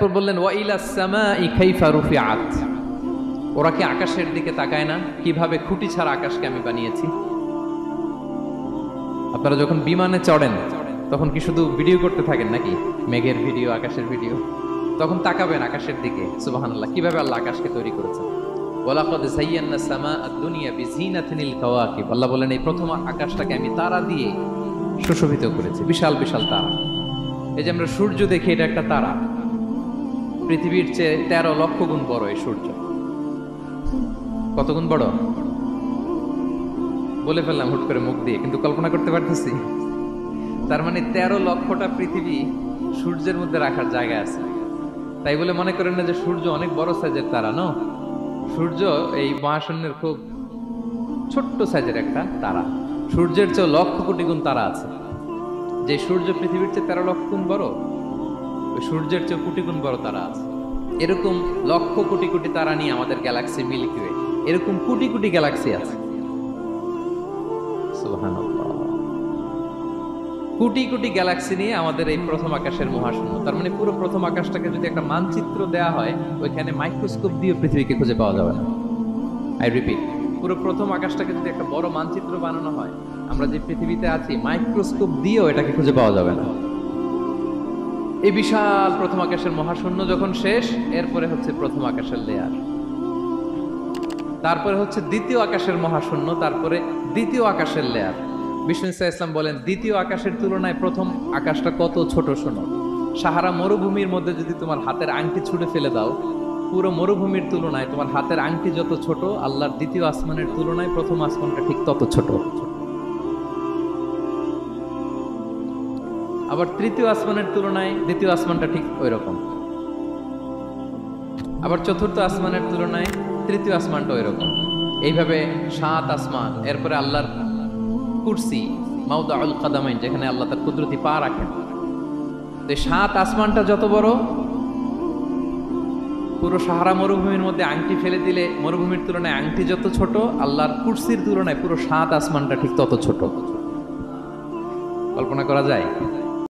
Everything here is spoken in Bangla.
এরপর বললেন ওয়া ইলাস সামাই কাইফা রুফিআত, ওরা কি আকাশের দিকে তাকায় না কিভাবে খুঁটি ছাড়া আকাশকে আমি বানিয়েছি। আপনারা যখন বিমানে চড়েন তখন কি শুধু ভিডিও করতে থাকেন নাকি, মেঘের ভিডিও, আকাশের ভিডিও? তখন তাকাবেন আকাশের দিকে, সুবহানাল্লাহ, কিভাবে আল্লাহ আকাশকে তৈরি করেছেন। ওয়ালাকাদ যায়্যানা সামা আদ-দুনিয়া বিজিনাতিল কাওয়াকিব, আল্লাহ বলেন এই প্রথম আকাশটাকে আমি তারা দিয়ে সুশোভিত করেছি, বিশাল বিশাল তারা। এই যে আমরা সূর্য দেখি, এটা একটা তারা, পৃথিবীর চেয়ে 13 লক্ষ গুণ বড় এই সূর্য। কত গুণ বড় বলে ফেললাম হুট করে মুখ দিয়ে, কিন্তু কল্পনা করতে পারতেছি। তার মানে 13 লক্ষটা পৃথিবী সূর্যের মধ্যে রাখার জায়গা আছে। তাই বলে মনে করেন না যে সূর্য অনেক বড় সাইজের তারা, নো। সূর্য এই মহাশূন্যের খুব ছোট্ট সাইজের একটা তারা। সূর্যের চেয়ে লক্ষ কোটি গুণ তারা আছে। যে সূর্য পৃথিবীর চেয়ে 13 লক্ষ গুণ বড়, ওই সূর্যের চেয়ে কোটি গুণ বড় তারা আছে। এরকম লক্ষ কোটি কোটি তারা নিয়ে আমাদের গ্যালাক্সি মিল্কি ওয়ে, এরকম কোটি কোটি গ্যালাক্সি আছে। সুবহানাল্লাহ, কোটি কোটি গ্যালাক্সি নিয়ে আমাদের এই প্রথম আকাশের মহাশূন্য। তার মানে পুরো প্রথম আকাশটাকে যদি একটা মানচিত্র দেওয়া হয়, ওইখানে মাইক্রোস্কোপ দিয়ে পৃথিবীকে খুঁজে পাওয়া যাবে না। আই রিপিট, পুরো প্রথম আকাশটাকে যদি একটা বড় মানচিত্র বানানো হয়, আমরা যে পৃথিবীতে আছি মাইক্রোস্কোপ দিয়েও এটাকে খুঁজে পাওয়া যাবে না। এই বিশাল প্রথম আকাশের মহাশূন্য যখন শেষ, এরপরে হচ্ছে প্রথম আকাশের লেয়ার, তারপরে হচ্ছে দ্বিতীয় আকাশের মহাশূন্য, তারপরে দ্বিতীয় আকাশের লেয়ার। বিষ্ণু ইসলাম বলেন দ্বিতীয় আকাশের তুলনায় প্রথম আকাশটা কত ছোট। শোনো, সাহারা মরুভূমির মধ্যে যদি তোমার হাতের আংটি ছুঁড়ে ফেলে দাও, পুরো মরুভূমির তুলনায় তোমার হাতের আংটি যত ছোট, আল্লাহর দ্বিতীয় আসমানের তুলনায় প্রথম আসমানটা ঠিক তত ছোট। আবার তৃতীয় আসমানের তুলনায় দ্বিতীয় আসমানটা ঠিক ওই রকম। আবার চতুর্থ আসমানের তুলনায় তৃতীয় আসমানটা ওই রকম। এইভাবে 7 আসমান, এরপরে আল্লাহর কুরসি, মাওদাউল কাদামাইন, যেখানে আল্লাহ তার কুদরতি পা রাখেন। তো 7 আসমানটা যত বড়, পুরো সাহারা মরুভূমির মধ্যে আংটি ফেলে দিলে মরুভূমির তুলনায় আংটি যত ছোট, আল্লাহর কুরসির তুলনায় পুরো 7 আসমানটা ঠিক তত ছোট। কল্পনা করা যায়?